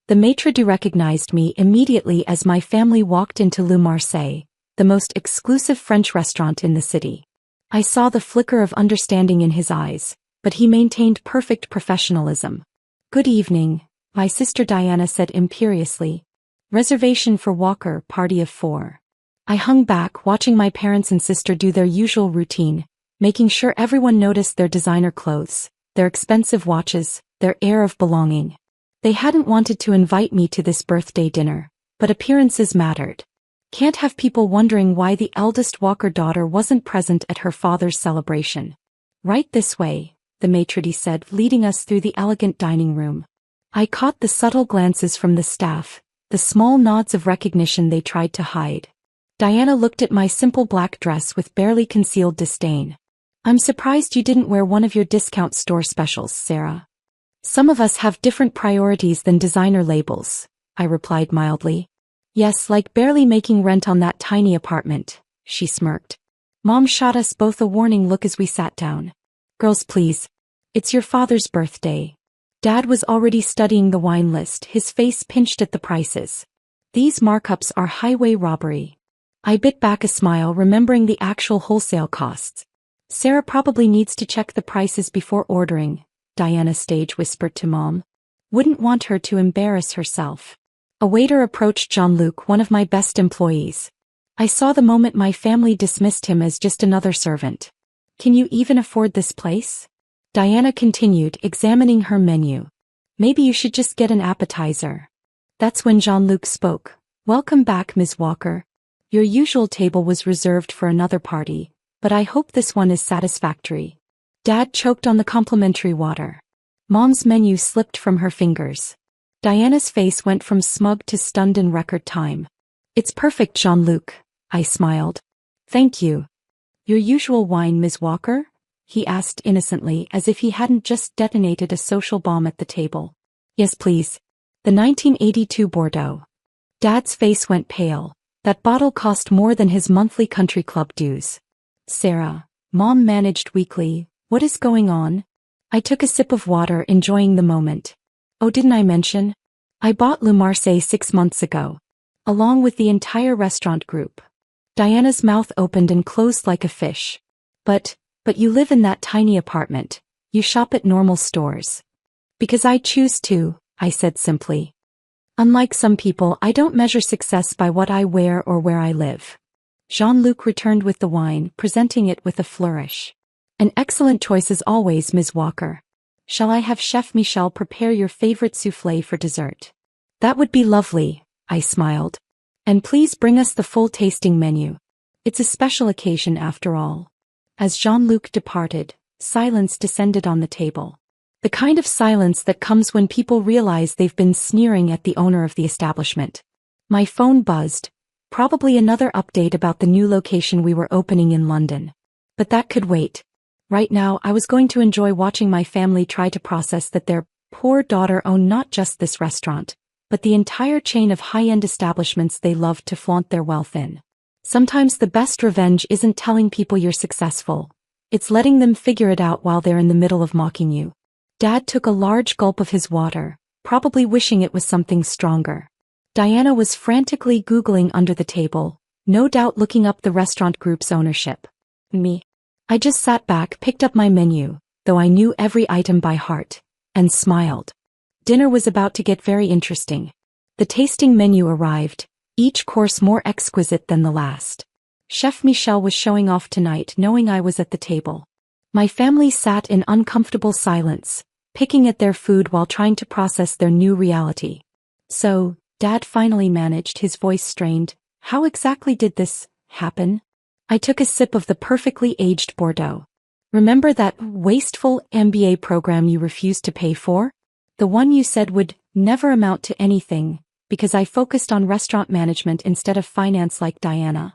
The maitre d' recognized me immediately as my family walked into Le Marseille, the most exclusive French restaurant in the city. I saw the flicker of understanding in his eyes, but he maintained perfect professionalism. "Good evening," my sister Diana said imperiously. "Reservation for Walker, party of 4. I hung back, watching my parents and sister do their usual routine, making sure everyone noticed their designer clothes, their expensive watches, their air of belonging. They hadn't wanted to invite me to this birthday dinner, but appearances mattered. Can't have people wondering why the eldest Walker daughter wasn't present at her father's celebration. "Right this way," the maitre d' said, leading us through the elegant dining room. I caught the subtle glances from the staff, the small nods of recognition they tried to hide. Diana looked at my simple black dress with barely concealed disdain. "I'm surprised you didn't wear one of your discount store specials, Sarah." "Some of us have different priorities than designer labels," I replied mildly. "Yes, like barely making rent on that tiny apartment," she smirked. Mom shot us both a warning look as we sat down. "Girls, please. It's your father's birthday." Dad was already studying the wine list, his face pinched at the prices. "These markups are highway robbery." I bit back a smile, remembering the actual wholesale costs. "Sarah probably needs to check the prices before ordering," Diana stage whispered to Mom. "Wouldn't want her to embarrass herself." A waiter approached Jean-Luc, one of my best employees. I saw the moment my family dismissed him as just another servant. "Can you even afford this place?" Diana continued, examining her menu. "Maybe you should just get an appetizer." That's when Jean-Luc spoke. "Welcome back, Ms. Walker. Your usual table was reserved for another party, but I hope this one is satisfactory." Dad choked on the complimentary water. Mom's menu slipped from her fingers. Diana's face went from smug to stunned in record time. "It's perfect, Jean-Luc," I smiled. "Thank you." "Your usual wine, Ms. Walker?" he asked innocently, as if he hadn't just detonated a social bomb at the table. "Yes, please. The 1982 Bordeaux." Dad's face went pale. That bottle cost more than his monthly country club dues. "Sarah," Mom managed weakly, "what is going on?" I took a sip of water, enjoying the moment. "Oh, didn't I mention? I bought Le Marseille 6 months ago. Along with the entire restaurant group." Diana's mouth opened and closed like a fish. But you live in that tiny apartment. You shop at normal stores." "Because I choose to," I said simply. "Unlike some people, I don't measure success by what I wear or where I live." Jean-Luc returned with the wine, presenting it with a flourish. "An excellent choice as always, Ms. Walker. Shall I have Chef Michel prepare your favorite soufflé for dessert?" "That would be lovely," I smiled. "And please bring us the full tasting menu. It's a special occasion after all." As Jean-Luc departed, silence descended on the table. The kind of silence that comes when people realize they've been sneering at the owner of the establishment. My phone buzzed. Probably another update about the new location we were opening in London. But that could wait. Right now, I was going to enjoy watching my family try to process that their poor daughter owned not just this restaurant, but the entire chain of high-end establishments they loved to flaunt their wealth in. Sometimes the best revenge isn't telling people you're successful. It's letting them figure it out while they're in the middle of mocking you. Dad took a large gulp of his water, probably wishing it was something stronger. Diana was frantically Googling under the table, no doubt looking up the restaurant group's ownership. Me. I just sat back, picked up my menu, though I knew every item by heart, and smiled. Dinner was about to get very interesting. The tasting menu arrived, each course more exquisite than the last. Chef Michel was showing off tonight, knowing I was at the table. My family sat in uncomfortable silence, picking at their food while trying to process their new reality. "So," Dad finally managed, his voice strained, "how exactly did this happen?" I took a sip of the perfectly aged Bordeaux. "Remember that wasteful MBA program you refused to pay for? The one you said would never amount to anything, because I focused on restaurant management instead of finance like Diana."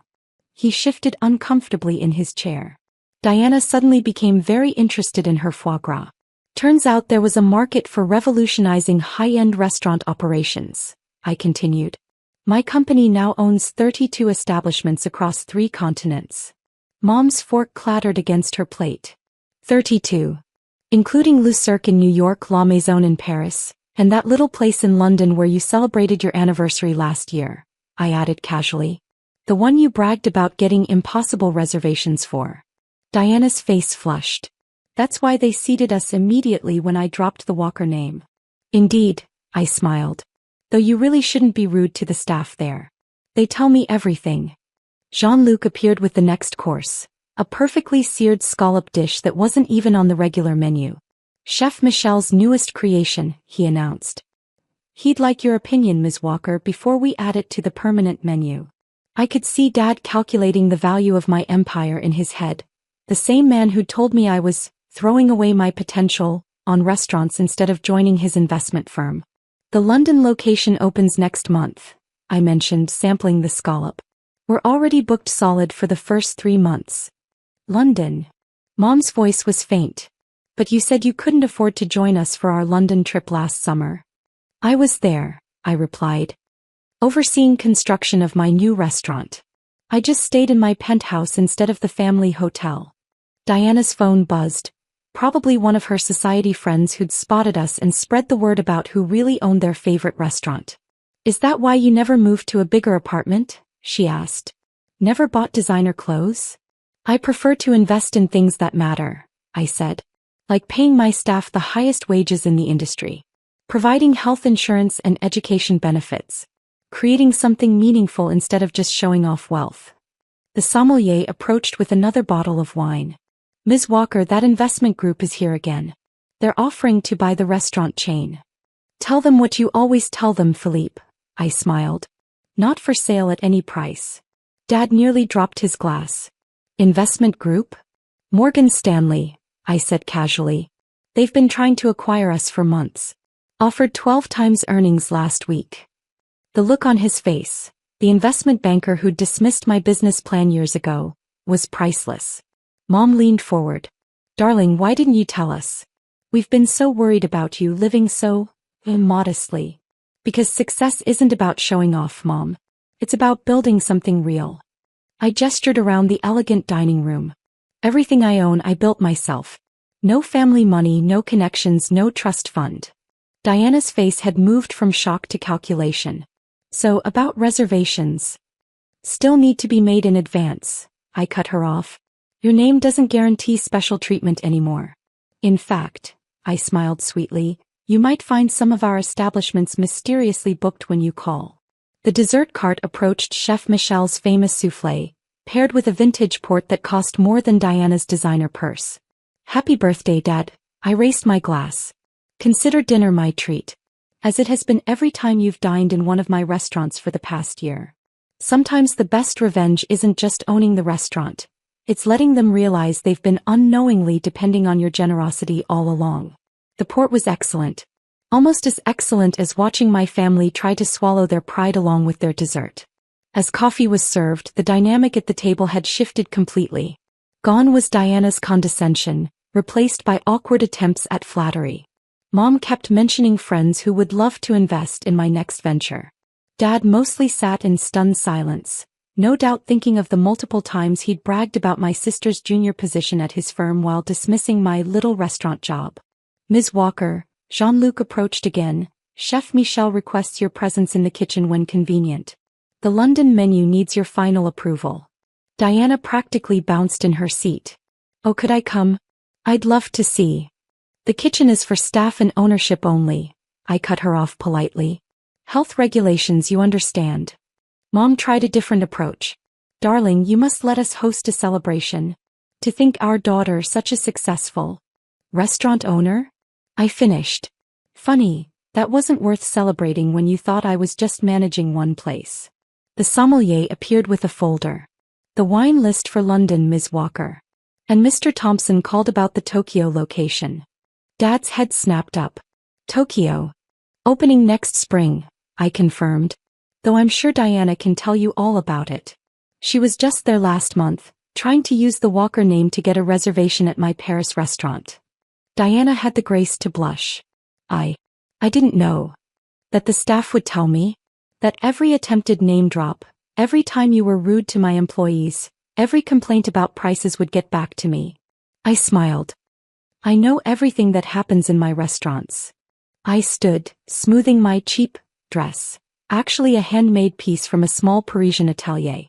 He shifted uncomfortably in his chair. Diana suddenly became very interested in her foie gras. "Turns out there was a market for revolutionizing high-end restaurant operations," I continued. "My company now owns 32 establishments across 3 continents." Mom's fork clattered against her plate. 32. Including Le Cirque in New York, La Maison in Paris, And that little place in London where you celebrated your anniversary last year, I added casually. The one you bragged about getting impossible reservations for. Diana's face flushed. That's why they seated us immediately when I dropped the Walker name. Indeed, I smiled. Though you really shouldn't be rude to the staff there. They tell me everything. Jean-Luc appeared with the next course, a perfectly seared scallop dish that wasn't even on the regular menu. Chef Michel's newest creation, he announced. He'd like your opinion, Ms. Walker, before we add it to the permanent menu. I could see Dad calculating the value of my empire in his head. The same man who'd told me I was throwing away my potential on restaurants instead of joining his investment firm. The London location opens next month, I mentioned, sampling the scallop. We're already booked solid for the first 3 months. London. Mom's voice was faint. But you said you couldn't afford to join us for our London trip last summer. I was there, I replied. Overseeing construction of my new restaurant. I just stayed in my penthouse instead of the family hotel. Diana's phone buzzed. Probably one of her society friends who'd spotted us and spread the word about who really owned their favorite restaurant. Is that why you never moved to a bigger apartment? She asked. Never bought designer clothes? I prefer to invest in things that matter, I said. Like paying my staff the highest wages in the industry. Providing health insurance and education benefits. Creating something meaningful instead of just showing off wealth. The sommelier approached with another bottle of wine. Ms. Walker, that investment group is here again. They're offering to buy the restaurant chain. Tell them what you always tell them, Philippe, I smiled. Not for sale at any price. Dad nearly dropped his glass. Investment group? Morgan Stanley, I said casually. They've been trying to acquire us for months. Offered 12 times earnings last week. The look on his face, the investment banker who'd dismissed my business plan years ago, was priceless. Mom leaned forward. Darling, why didn't you tell us? We've been so worried about you living so immodestly. Because success isn't about showing off, Mom. It's about building something real. I gestured around the elegant dining room. Everything I own I built myself. No family money, no connections, no trust fund. Diana's face had moved from shock to calculation. So, about reservations. Still need to be made in advance, I cut her off. Your name doesn't guarantee special treatment anymore. In fact, I smiled sweetly, you might find some of our establishments mysteriously booked when you call. The dessert cart approached Chef Michel's famous soufflé, paired with a vintage port that cost more than Diana's designer purse. Happy birthday, Dad, I raised my glass. Consider dinner my treat. As it has been every time you've dined in one of my restaurants for the past year. Sometimes the best revenge isn't just owning the restaurant. It's letting them realize they've been unknowingly depending on your generosity all along. The port was excellent. Almost as excellent as watching my family try to swallow their pride along with their dessert. As coffee was served, the dynamic at the table had shifted completely. Gone was Diana's condescension, replaced by awkward attempts at flattery. Mom kept mentioning friends who would love to invest in my next venture. Dad mostly sat in stunned silence, no doubt thinking of the multiple times he'd bragged about my sister's junior position at his firm while dismissing my little restaurant job. Ms. Walker, Jean-Luc approached again. Chef Michel requests your presence in the kitchen when convenient. The London menu needs your final approval. Diana practically bounced in her seat. Oh, could I come? I'd love to see. The kitchen is for staff and ownership only, I cut her off politely. Health regulations, you understand. Mom tried a different approach. Darling, you must let us host a celebration. To think our daughter such a successful restaurant owner? I finished. Funny, that wasn't worth celebrating when you thought I was just managing one place. The sommelier appeared with a folder. The wine list for London, Ms. Walker. And Mr. Thompson called about the Tokyo location. Dad's head snapped up. Tokyo. Opening next spring, I confirmed. Though I'm sure Diana can tell you all about it. She was just there last month, trying to use the Walker name to get a reservation at my Paris restaurant. Diana had the grace to blush. I didn't know. That the staff would tell me? That every attempted name drop, every time you were rude to my employees, every complaint about prices would get back to me. I smiled. I know everything that happens in my restaurants. I stood, smoothing my cheap dress, actually a handmade piece from a small Parisian atelier.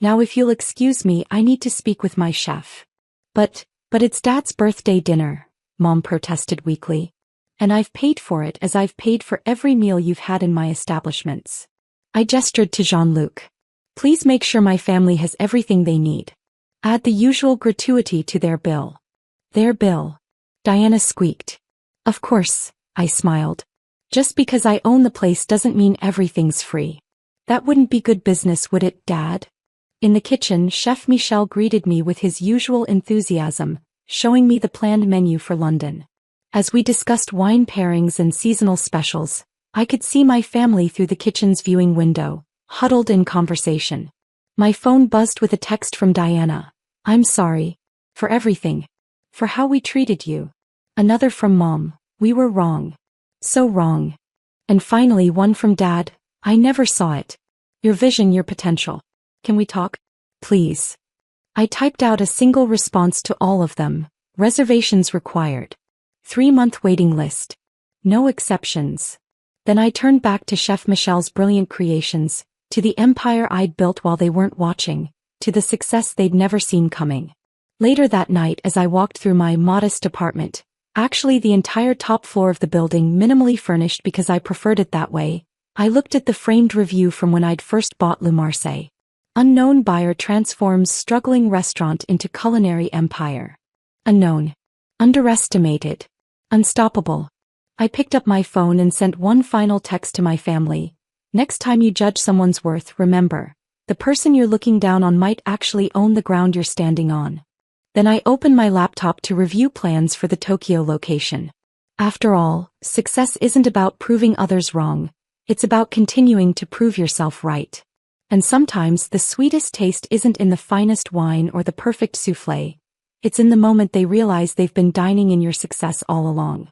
Now if you'll excuse me, I need to speak with my chef. But it's Dad's birthday dinner, Mom protested weakly. And I've paid for it as I've paid for every meal you've had in my establishments. I gestured to Jean-Luc. Please make sure my family has everything they need. Add the usual gratuity to their bill. Their bill. Diana squeaked. Of course, I smiled. Just because I own the place doesn't mean everything's free. That wouldn't be good business, would it, Dad? In the kitchen, Chef Michel greeted me with his usual enthusiasm, showing me the planned menu for London. As we discussed wine pairings and seasonal specials, I could see my family through the kitchen's viewing window, huddled in conversation. My phone buzzed with a text from Diana. I'm sorry. For everything. For how we treated you. Another from Mom. We were wrong. So wrong. And finally one from Dad. I never saw it. Your vision, your potential. Can we talk? Please. I typed out a single response to all of them. Reservations required. 3-month waiting list. No exceptions. Then I turned back to Chef Michel's brilliant creations, to the empire I'd built while they weren't watching, to the success they'd never seen coming. Later that night, as I walked through my modest apartment, actually the entire top floor of the building minimally furnished because I preferred it that way, I looked at the framed review from when I'd first bought Le Marseille. Unknown buyer transforms struggling restaurant into culinary empire. Unknown. Underestimated. Unstoppable. I picked up my phone and sent one final text to my family. Next time you judge someone's worth, remember, the person you're looking down on might actually own the ground you're standing on. Then I opened my laptop to review plans for the Tokyo location. After all, success isn't about proving others wrong. It's about continuing to prove yourself right. And sometimes the sweetest taste isn't in the finest wine or the perfect soufflé. It's in the moment they realize they've been dining in your success all along.